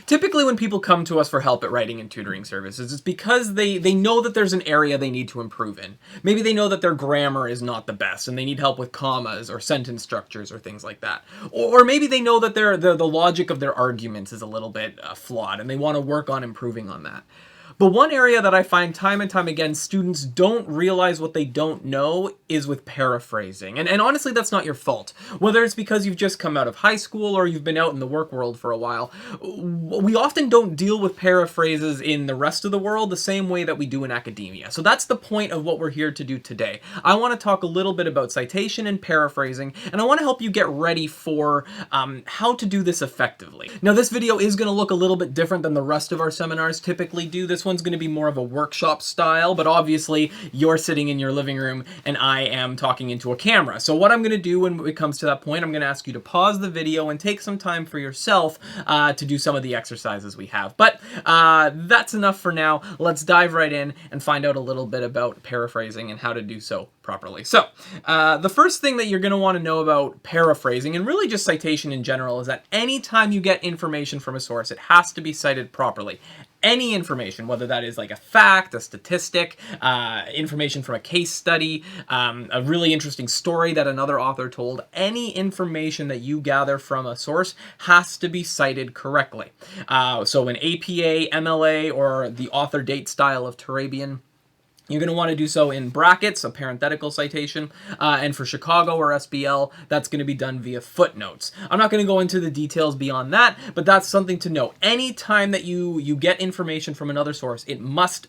Typically when people come to us for help at writing and tutoring services, it's because they know that there's an area they need to improve in. Maybe they know that their grammar is not the best and they need help with commas or sentence structures or things like that. Or maybe they know that the logic of their arguments is a little bit flawed and they want to work on improving on that. But one area that I find time and time again students don't realize what they don't know is with paraphrasing. And honestly, that's not your fault. Whether it's because you've just come out of high school or you've been out in the work world for a while, we often don't deal with paraphrases in the rest of the world the same way that we do in academia. So that's the point of what we're here to do today. I want to talk a little bit about citation and paraphrasing, and I want to help you get ready for how to do this effectively. Now, this video is going to look a little bit different than the rest of our seminars typically do. This one's going to be more of a workshop style, but obviously you're sitting in your living room and I am talking into a camera. So what I'm going to do when it comes to that point, I'm going to ask you to pause the video and take some time for yourself to do some of the exercises we have. But that's enough for now. Let's dive right in and find out a little bit about paraphrasing and how to do so properly. So the first thing that you're going to want to know about paraphrasing, and really just citation in general, is that anytime you get information from a source, it has to be cited properly. Any information, whether that is like a fact, a statistic, information from a case study, a really interesting story that another author told, any information that you gather from a source has to be cited correctly. So an APA, MLA, or the author date style of Turabian, you're going to want to do so in brackets, a parenthetical citation, and for Chicago or SBL, that's going to be done via footnotes. I'm not going to go into the details beyond that, but that's something to know. Anytime that you get information from another source, it must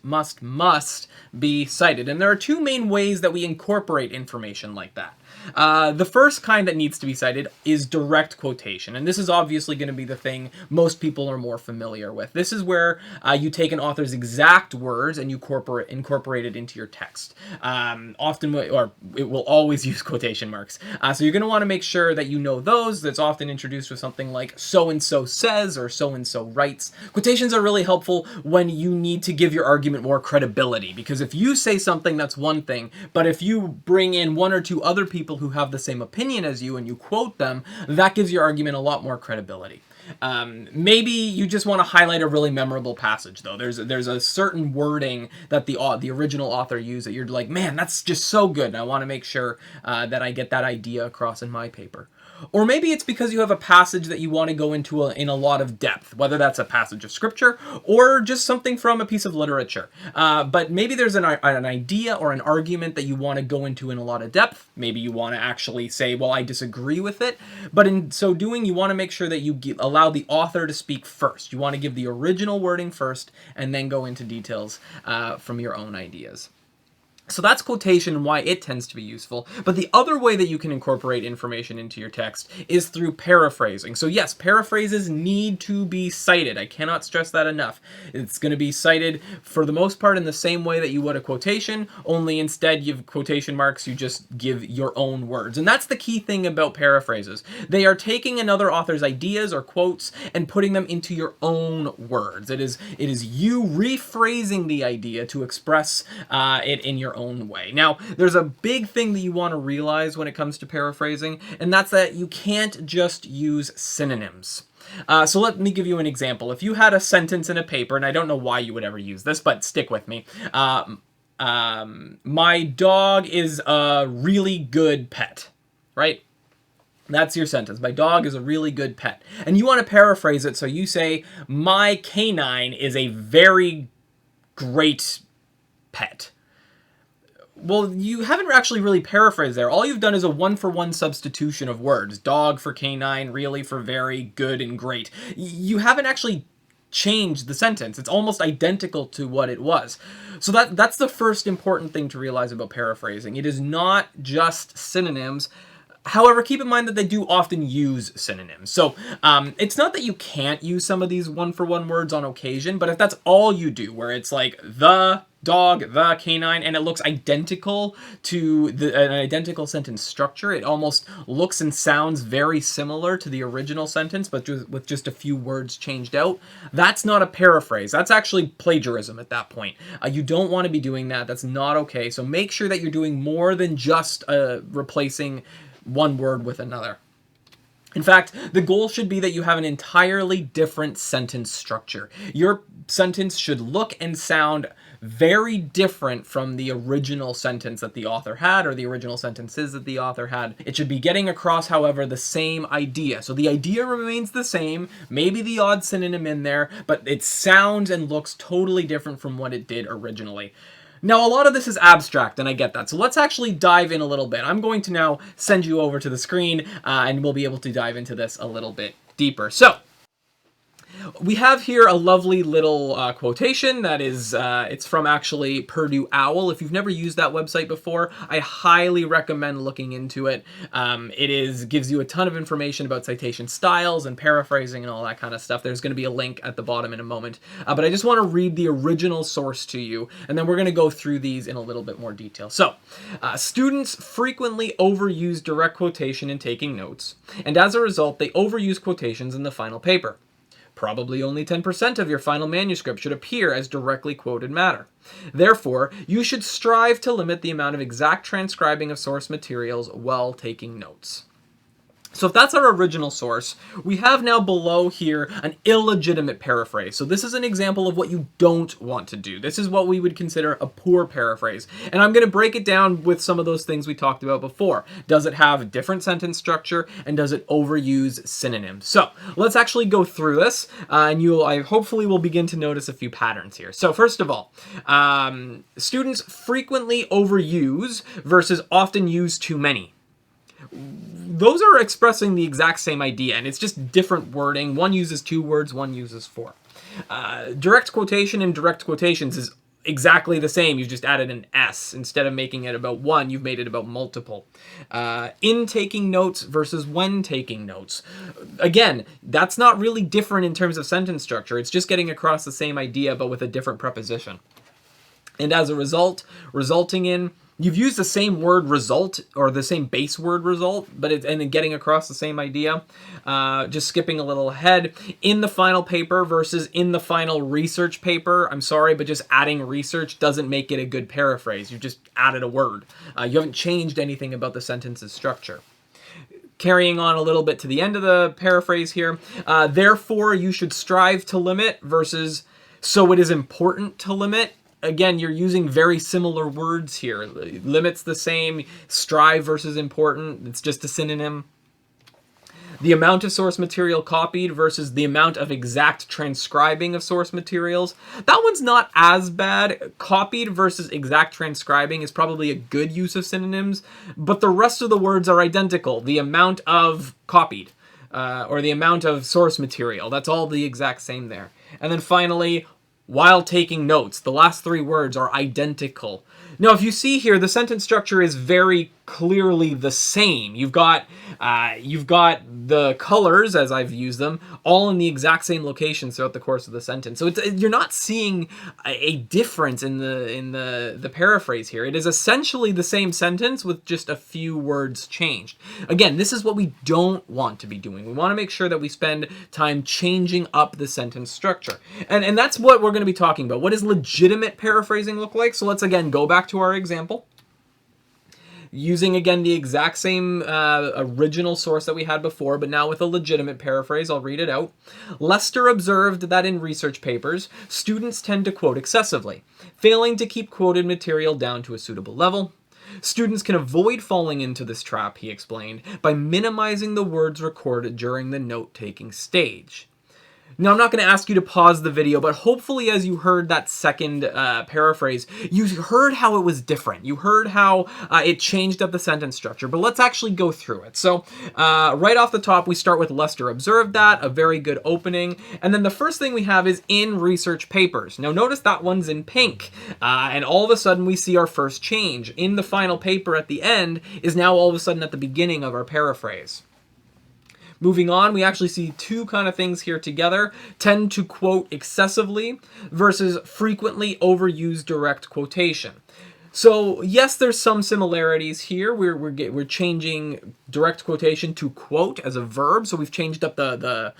be cited. And there are two main ways that we incorporate information like that. The first kind that needs to be cited is direct quotation, and this is obviously going to be the thing most people are more familiar with. This is where you take an author's exact words and you incorporate it into your text. Often, or it will always use quotation marks. So you're going to want to make sure that you know those. That's often introduced with something like so-and-so says or so-and-so writes. Quotations are really helpful when you need to give your argument more credibility, because if you say something, that's one thing, but if you bring in one or two other people who have the same opinion as you and you quote them, that gives your argument a lot more credibility. Maybe you just want to highlight a really memorable passage, though. There's a certain wording that the original author used that you're like, man, that's just so good, and I want to make sure that I get that idea across in my paper. Or maybe it's because you have a passage that you want to go into in a lot of depth, whether that's a passage of scripture or just something from a piece of literature. But maybe there's an idea or an argument that you want to go into in a lot of depth. Maybe you want to actually say, well, I disagree with it. But in so doing, you want to make sure that you allow the author to speak first. You want to give the original wording first and then go into details from your own ideas. So that's quotation and why it tends to be useful. But the other way that you can incorporate information into your text is through paraphrasing. So yes, paraphrases need to be cited. I cannot stress that enough. It's going to be cited for the most part in the same way that you would a quotation, only instead you have quotation marks, you just give your own words. And that's the key thing about paraphrases. They are taking another author's ideas or quotes and putting them into your own words. It is you rephrasing the idea to express it in your own way. Now, there's a big thing that you want to realize when it comes to paraphrasing, and that's that you can't just use synonyms. So let me give you an example. If you had a sentence in a paper, and I don't know why you would ever use this, but stick with me. My dog is a really good pet, right? That's your sentence. My dog is a really good pet. And you want to paraphrase it, so you say, my canine is a very great pet. Well, you haven't actually really paraphrased there. All you've done is a one-for-one substitution of words. Dog for canine, really for very, good, and great. You haven't actually changed the sentence. It's almost identical to what it was. So that's the first important thing to realize about paraphrasing. It is not just synonyms. However, keep in mind that they do often use synonyms. So it's not that you can't use some of these one-for-one words on occasion, but if that's all you do, where it's like the dog, the canine, and it looks identical to an identical sentence structure, it almost looks and sounds very similar to the original sentence, but with just a few words changed out, that's not a paraphrase. That's actually plagiarism at that point. You don't want to be doing that. That's not okay. So make sure that you're doing more than just replacing one word with another. In fact, the goal should be that you have an entirely different sentence structure. Your sentence should look and sound very different from the original sentence that the author had, or the original sentences that the author had. It should be getting across, however, the same idea. So the idea remains the same, maybe the odd synonym in there, but it sounds and looks totally different from what it did originally. Now, a lot of this is abstract, and I get that. So let's actually dive in a little bit. I'm going to now send you over to the screen, and we'll be able to dive into this a little bit deeper. So, we have here a lovely little quotation that is, it's from actually Purdue OWL. If you've never used that website before, I highly recommend looking into it. It gives you a ton of information about citation styles and paraphrasing and all that kind of stuff. There's going to be a link at the bottom in a moment. But I just want to read the original source to you, and then we're going to go through these in a little bit more detail. So, students frequently overuse direct quotation in taking notes, and as a result, they overuse quotations in the final paper. Probably only 10% of your final manuscript should appear as directly quoted matter. Therefore, you should strive to limit the amount of exact transcribing of source materials while taking notes. So if that's our original source, we have now below here an illegitimate paraphrase. So this is an example of what you don't want to do. This is what we would consider a poor paraphrase. And I'm going to break it down with some of those things we talked about before. Does it have a different sentence structure, and does it overuse synonyms? So let's actually go through this, and I hopefully will begin to notice a few patterns here. So first of all, students frequently overuse versus often use too many. Those are expressing the exact same idea, and it's just different wording. One uses 2 words, one uses 4. Direct quotation and direct quotations is exactly the same. You've just added an S. Instead of making it about one, you've made it about multiple. In taking notes versus when taking notes. Again, that's not really different in terms of sentence structure. It's just getting across the same idea, but with a different preposition. And as a result, resulting in... You've used the same word result, or the same base word result, and then getting across the same idea. Just skipping a little ahead. In the final paper versus in the final research paper. I'm sorry, but just adding research doesn't make it a good paraphrase. You've just added a word. You haven't changed anything about the sentence's structure. Carrying on a little bit to the end of the paraphrase here. Therefore, you should strive to limit versus so it is important to limit. Again, you're using very similar words here. Limit's the same. Strive versus important. It's just a synonym. The amount of source material copied versus the amount of exact transcribing of source materials. That one's not as bad. Copied versus exact transcribing is probably a good use of synonyms, but the rest of the words are identical. The amount of copied, or the amount of source material. That's all the exact same there. And then finally, while taking notes. The last 3 words are identical. Now, if you see here, the sentence structure is very clearly the same. You've got the colors, as I've used them, all in the exact same locations throughout the course of the sentence. So you're not seeing a difference in the paraphrase here. It is essentially the same sentence with just a few words changed. Again, this is what we don't want to be doing. We want to make sure that we spend time changing up the sentence structure. And that's what we're going to be talking about. What does legitimate paraphrasing look like? So let's again go back to our example. Using, again, the exact same original source that we had before, but now with a legitimate paraphrase. I'll read it out. Lester observed that in research papers, students tend to quote excessively, failing to keep quoted material down to a suitable level. Students can avoid falling into this trap, he explained, by minimizing the words recorded during the note-taking stage. Now, I'm not going to ask you to pause the video, but hopefully as you heard that second paraphrase, you heard how it was different. You heard how it changed up the sentence structure, but let's actually go through it. So right off the top, we start with Lester observed that, a very good opening. And then the first thing we have is in research papers. Now, notice that one's in pink. And all of a sudden, we see our first change. In the final paper at the end is now all of a sudden at the beginning of our paraphrase. Moving on, we actually see 2 kind of things here together. Tend to quote excessively versus frequently overuse direct quotation. So yes, there's some similarities here. We're changing direct quotation to quote as a verb. So we've changed up the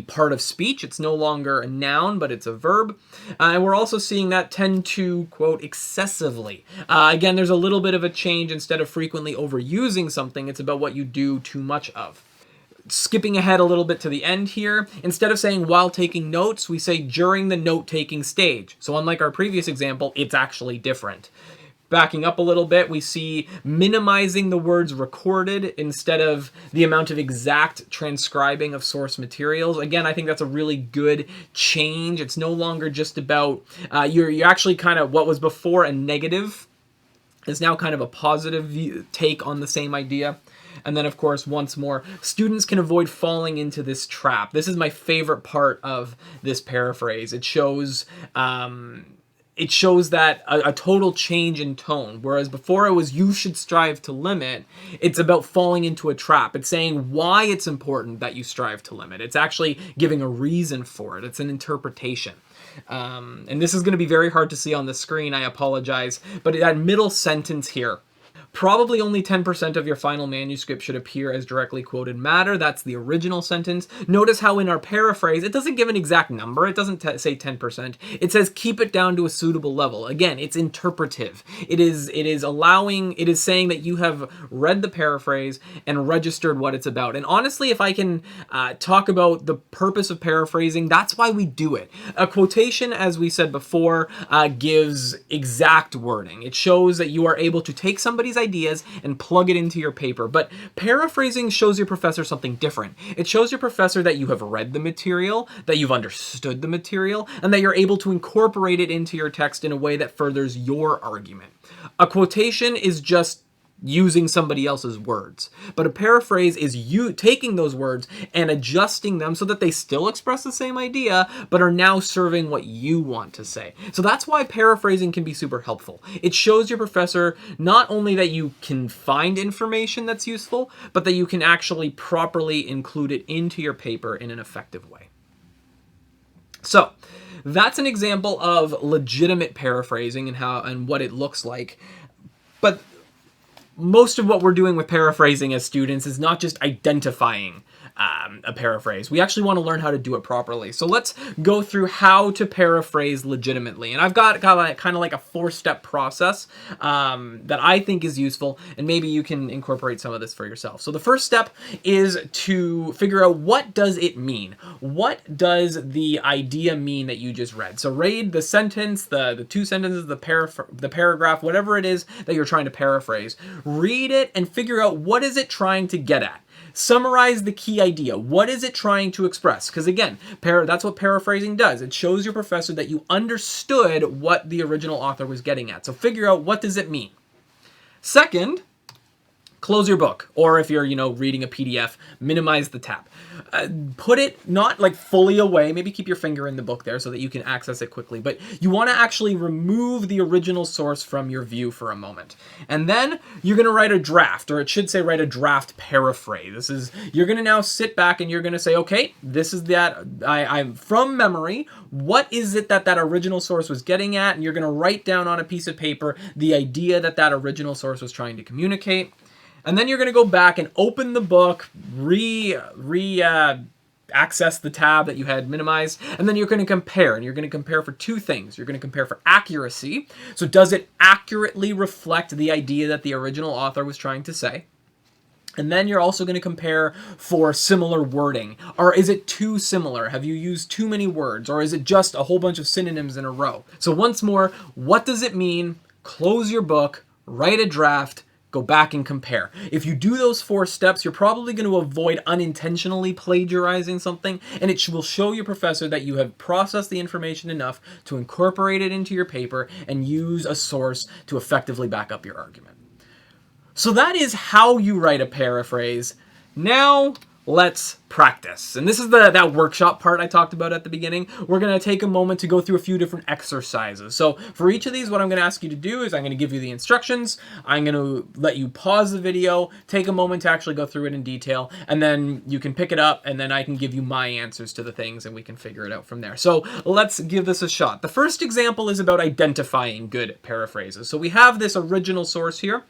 part of speech. It's no longer a noun, but it's a verb. And we're also seeing that tend to quote excessively. Again, there's a little bit of a change. Instead of frequently overusing something, it's about what you do too much of. skipping ahead a little bit to the end here, instead of saying while taking notes, we say during the note-taking stage. So unlike our previous example, it's actually different. Backing up a little bit, we see minimizing the words recorded instead of the amount of exact transcribing of source materials. Again, I think that's a really good change. It's no longer just about, you're actually kind of, what was before a negative is now kind of a positive take on the same idea. And then, of course, once more, students can avoid falling into this trap. This is my favorite part of this paraphrase. It shows that a total change in tone, whereas before it was you should strive to limit, it's about falling into a trap. It's saying why it's important that you strive to limit. It's actually giving a reason for it. It's an interpretation. And this is going to be very hard to see on the screen, I apologize, but that middle sentence here, probably only 10% of your final manuscript should appear as directly quoted matter. That's the original sentence. Notice how in our paraphrase, it doesn't give an exact number. It doesn't say 10%. It says keep it down to a suitable level. Again, it's interpretive. It is saying that you have read the paraphrase and registered what it's about. And honestly, if I can talk about the purpose of paraphrasing, that's why we do it. A quotation, as we said before, gives exact wording. It shows that you are able to take somebody's ideas and plug it into your paper. But paraphrasing shows your professor something different. It shows your professor that you have read the material, that you've understood the material, and that you're able to incorporate it into your text in a way that furthers your argument. A quotation is just using somebody else's words. But a paraphrase is you taking those words and adjusting them so that they still express the same idea, but are now serving what you want to say. So that's why paraphrasing can be super helpful. It shows your professor not only that you can find information that's useful, but that you can actually properly include it into your paper in an effective way. So that's an example of legitimate paraphrasing and what it looks like. But most of what we're doing with paraphrasing as students is not just identifying a paraphrase. We actually want to learn how to do it properly. So let's go through how to paraphrase legitimately. And I've got kind of like a 4-step process that I think is useful, and maybe you can incorporate some of this for yourself. So the first step is to figure out, what does it mean? What does the idea mean that you just read? So read the sentence, the 2 sentences, the paragraph, whatever it is that you're trying to paraphrase. Read it and figure out, what is it trying to get at? Summarize the key idea. What is it trying to express? Because again, that's what paraphrasing does. It shows your professor that you understood what the original author was getting at. So figure out, what does it mean? Second, close your book. Or if you're, reading a PDF, minimize the tab. Put it not like fully away. Maybe keep your finger in the book there so that you can access it quickly. But you want to actually remove the original source from your view for a moment. And then you're going to write a draft, or it should say write a draft paraphrase. You're going to now sit back and you're going to say, okay, this is that. I'm from memory. What is it that original source was getting at? And you're going to write down on a piece of paper the idea that original source was trying to communicate. And then you're going to go back and open the book, access the tab that you had minimized, and then you're going to compare. And you're going to compare for 2 things. You're going to compare for accuracy. So does it accurately reflect the idea that the original author was trying to say? And then you're also going to compare for similar wording. Or is it too similar? Have you used too many words? Or is it just a whole bunch of synonyms in a row? So once more, what does it mean? Close your book, write a draft, go back and compare. If you do those 4 steps, you're probably going to avoid unintentionally plagiarizing something, and it will show your professor that you have processed the information enough to incorporate it into your paper and use a source to effectively back up your argument. So that is how you write a paraphrase. Now, let's practice. And this is that workshop part I talked about at the beginning. We're going to take a moment to go through a few different exercises. So for each of these, what I'm going to ask you to do is I'm going to give you the instructions. I'm going to let you pause the video, take a moment to actually go through it in detail, and then you can pick it up, and then I can give you my answers to the things, and we can figure it out from there. So let's give this a shot. The first example is about identifying good paraphrases. So we have this original source here.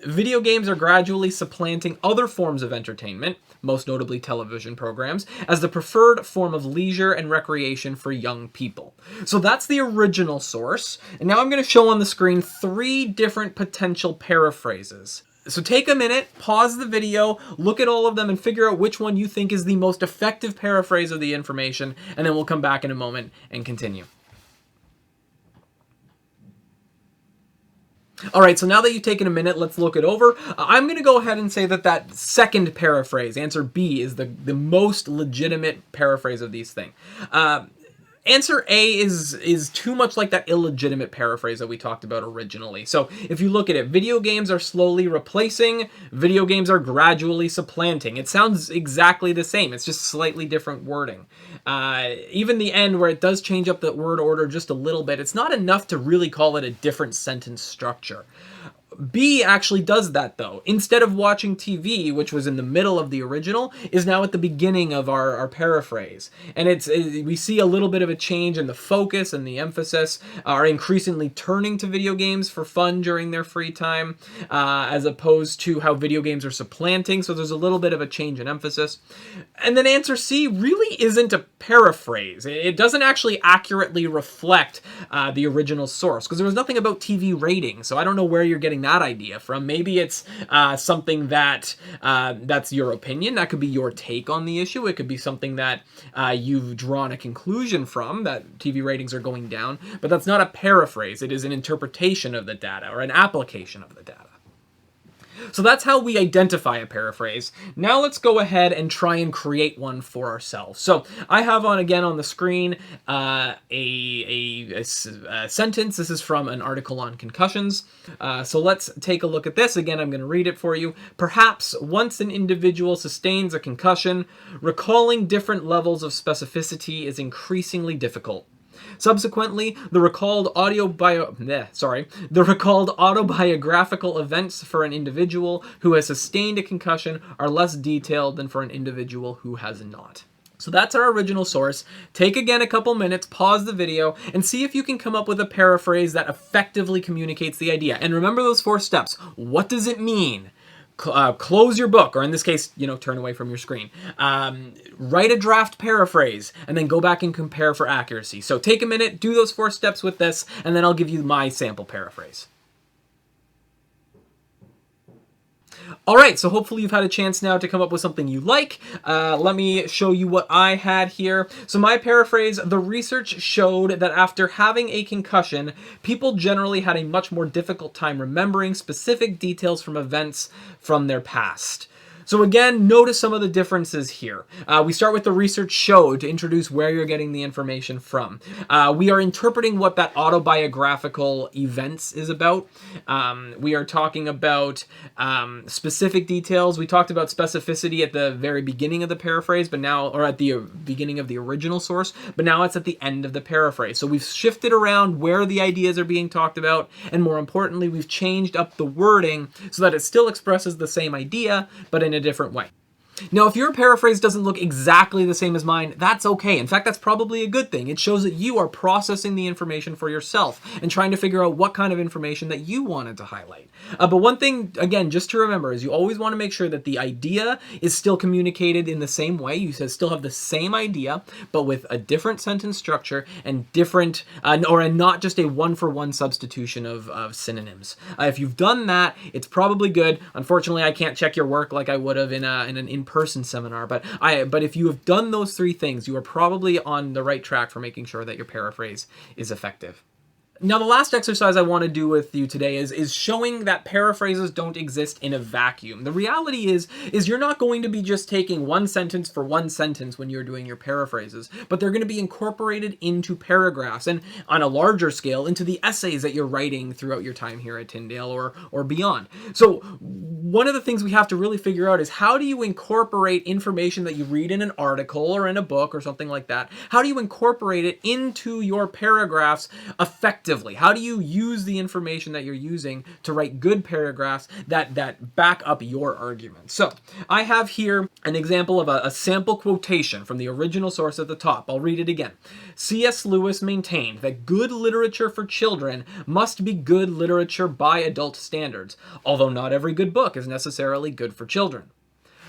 Video games are gradually supplanting other forms of entertainment, most notably television programs, as the preferred form of leisure and recreation for young people. So that's the original source. And now I'm going to show on the screen 3 different potential paraphrases. So take a minute, pause the video, look at all of them, and figure out which one you think is the most effective paraphrase of the information, and then we'll come back in a moment and continue. All right, so now that you've taken a minute, let's look it over. I'm going to go ahead and say that that second paraphrase, answer B, is the most legitimate paraphrase of these things. Answer A is too much like that illegitimate paraphrase that we talked about originally. So if you look at it, video games are slowly replacing, video games are gradually supplanting. It sounds exactly the same. It's just slightly different wording. Even the end where it does change up the word order just a little bit, it's not enough to really call it a different sentence structure. B actually does that though. Instead of watching TV, which was in the middle of the original, is now at the beginning of our paraphrase. And we see a little bit of a change in the focus and the emphasis, are increasingly turning to video games for fun during their free time, as opposed to how video games are supplanting. So there's a little bit of a change in emphasis. And then answer C really isn't a paraphrase. It doesn't actually accurately reflect the original source, because there was nothing about TV ratings. So I don't know where you're getting that idea from. Maybe it's something that's your opinion. That could be your take on the issue. It could be something that you've drawn a conclusion from, that TV ratings are going down, but that's not a paraphrase. It is an interpretation of the data or an application of the data. So that's how we identify a paraphrase. Now let's go ahead and try and create one for ourselves. So I have again on the screen a sentence. This is from an article on concussions. So let's take a look at this. Again, I'm going to read it for you. Perhaps once an individual sustains a concussion, recalling different levels of specificity is increasingly difficult. Subsequently, the recalled autobiographical events for an individual who has sustained a concussion are less detailed than for an individual who has not. So that's our original source. Take again a couple minutes, pause the video, and see if you can come up with a paraphrase that effectively communicates the idea. And remember those 4 steps. What does it mean? Close your book, or in this case, turn away from your screen. Write a draft paraphrase, and then go back and compare for accuracy. So take a minute, do those 4 steps with this, and then I'll give you my sample paraphrase. All right, so hopefully you've had a chance now to come up with something you like. Let me show you what I had here. So my paraphrase, the research showed that after having a concussion, people generally had a much more difficult time remembering specific details from events from their past. So again, notice some of the differences here. We start with the research showed to introduce where you're getting the information from. We are interpreting what that autobiographical events is about. We are talking about specific details. We talked about specificity at the very beginning of the paraphrase, but now, or at the beginning of the original source, but now it's at the end of the paraphrase. So we've shifted around where the ideas are being talked about, and more importantly, we've changed up the wording so that it still expresses the same idea, but in a different way. Now, if your paraphrase doesn't look exactly the same as mine, that's okay. In fact, that's probably a good thing. It shows that you are processing the information for yourself and trying to figure out what kind of information that you wanted to highlight. But one thing, again, just to remember is you always want to make sure that the idea is still communicated in the same way. You still have the same idea, but with a different sentence structure and different, and not just a one-for-one substitution of synonyms. If you've done that, it's probably good. Unfortunately, I can't check your work like I would have in an in-person seminar, but if you have done those 3 things, you are probably on the right track for making sure that your paraphrase is effective. Now, the last exercise I want to do with you today is showing that paraphrases don't exist in a vacuum. The reality is you're not going to be just taking one sentence for one sentence when you're doing your paraphrases, but they're going to be incorporated into paragraphs and on a larger scale into the essays that you're writing throughout your time here at Tyndale or beyond. So one of the things we have to really figure out is how do you incorporate information that you read in an article or in a book or something like that? How do you incorporate it into your paragraphs effectively? How do you use the information that you're using to write good paragraphs that back up your argument? So I have here an example of a sample quotation from the original source at the top. I'll read it again. C.S. Lewis maintained that good literature for children must be good literature by adult standards, although not every good book is necessarily good for children.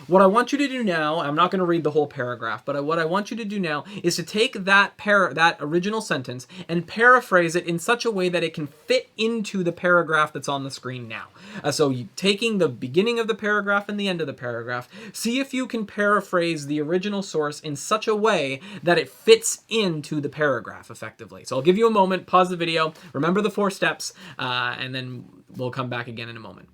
What I want you to do now, I'm not going to read the whole paragraph, but what I want you to do now is to take that original sentence and paraphrase it in such a way that it can fit into the paragraph that's on the screen now. So taking the beginning of the paragraph and the end of the paragraph, see if you can paraphrase the original source in such a way that it fits into the paragraph effectively. So I'll give you a moment, pause the video, remember the 4 steps, and then we'll come back again in a moment.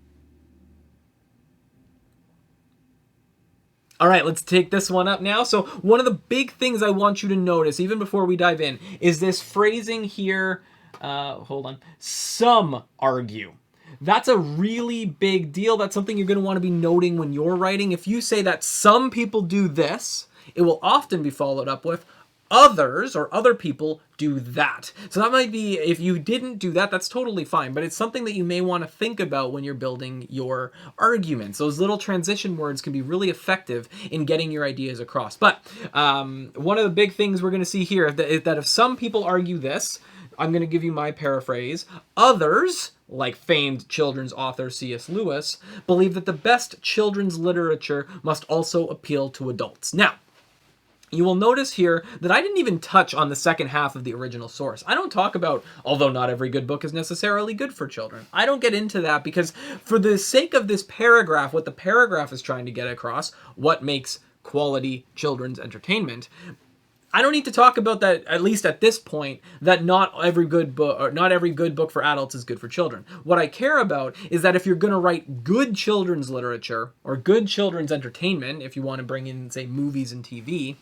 All right, let's take this one up now. So one of the big things I want you to notice, even before we dive in, is this phrasing here. Hold on. Some argue. That's a really big deal. That's something you're going to want to be noting when you're writing. If you say that some people do this, it will often be followed up with others or other people do that. So that might be, if you didn't do that, that's totally fine, but it's something that you may want to think about when you're building your arguments. Those little transition words can be really effective in getting your ideas across. But one of the big things we're going to see here is that if some people argue this, I'm going to give you my paraphrase. Others, like famed children's author C.S. Lewis, believe that the best children's literature must also appeal to adults. Now, you will notice here that I didn't even touch on the second half of the original source. I don't talk about, although not every good book is necessarily good for children. I don't get into that because for the sake of this paragraph, what the paragraph is trying to get across, what makes quality children's entertainment, I don't need to talk about that, at least at this point, that not every good book for adults is good for children. What I care about is that if you're going to write good children's literature or good children's entertainment, if you want to bring in, say, movies and TV,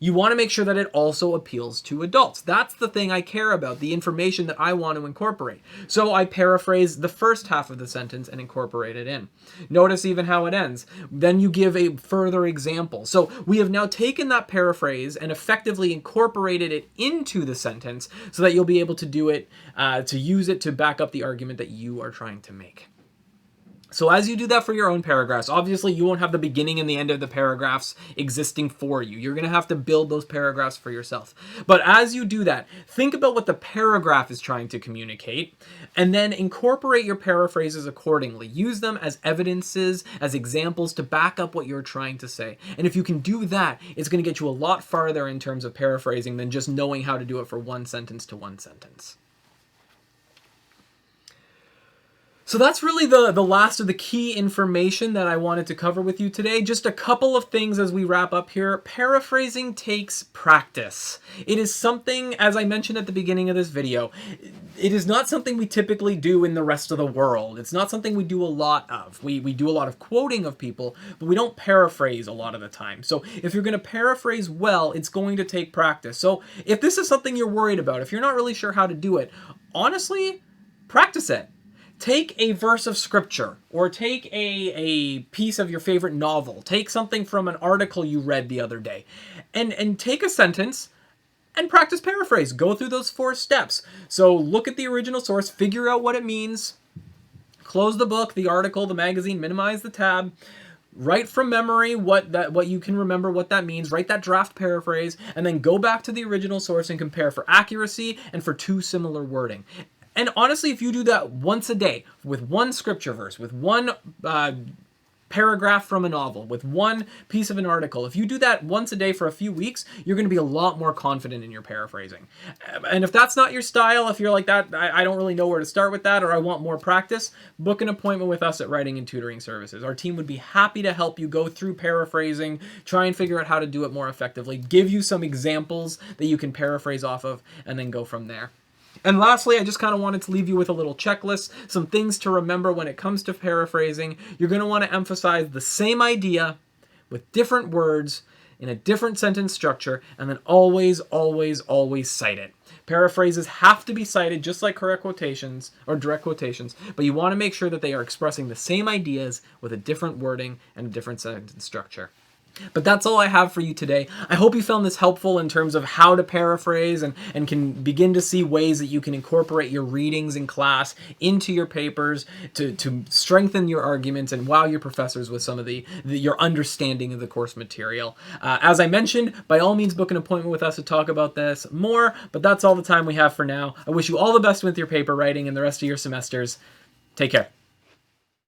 you want to make sure that it also appeals to adults. That's the thing I care about, the information that I want to incorporate. So I paraphrase the first half of the sentence and incorporate it in. Notice even how it ends. Then you give a further example. So we have now taken that paraphrase and effectively incorporated it into the sentence so that you'll be able to do it, to use it to back up the argument that you are trying to make. So as you do that for your own paragraphs, obviously you won't have the beginning and the end of the paragraphs existing for you. You're going to have to build those paragraphs for yourself. But as you do that, think about what the paragraph is trying to communicate, and then incorporate your paraphrases accordingly. Use them as evidences, as examples to back up what you're trying to say. And if you can do that, it's going to get you a lot farther in terms of paraphrasing than just knowing how to do it for one sentence to one sentence. So that's really the last of the key information that I wanted to cover with you today. Just a couple of things as we wrap up here. Paraphrasing takes practice. It is something, as I mentioned at the beginning of this video, it is not something we typically do in the rest of the world. It's not something we do a lot of. We do a lot of quoting of people, but we don't paraphrase a lot of the time. So if you're going to paraphrase well, it's going to take practice. So if this is something you're worried about, if you're not really sure how to do it, honestly, practice it. Take a verse of scripture, or take a piece of your favorite novel. Take something from an article you read the other day, and take a sentence and practice paraphrase. Go through those 4 steps. So look at the original source, figure out what it means, close the book, the article, the magazine, minimize the tab, write from memory what you can remember what that means, write that draft paraphrase, and then go back to the original source and compare for accuracy and for too similar wording. And honestly, if you do that once a day with one scripture verse, with one paragraph from a novel, with one piece of an article, if you do that once a day for a few weeks, you're going to be a lot more confident in your paraphrasing. And if that's not your style, if you're like that, I don't really know where to start with that, or I want more practice, book an appointment with us at Writing and Tutoring Services. Our team would be happy to help you go through paraphrasing, try and figure out how to do it more effectively, give you some examples that you can paraphrase off of, and then go from there. And lastly, I just kind of wanted to leave you with a little checklist, some things to remember when it comes to paraphrasing. You're going to want to emphasize the same idea with different words in a different sentence structure, and then always, always, always cite it. Paraphrases have to be cited just like correct quotations or direct quotations, but you want to make sure that they are expressing the same ideas with a different wording and a different sentence structure. But that's all I have for you today. I hope you found this helpful in terms of how to paraphrase and can begin to see ways that you can incorporate your readings in class into your papers to strengthen your arguments and wow your professors with some of your understanding of the course material. As I mentioned, by all means book an appointment with us to talk about this more, but that's all the time we have for now. I wish you all the best with your paper writing and the rest of your semesters. Take care.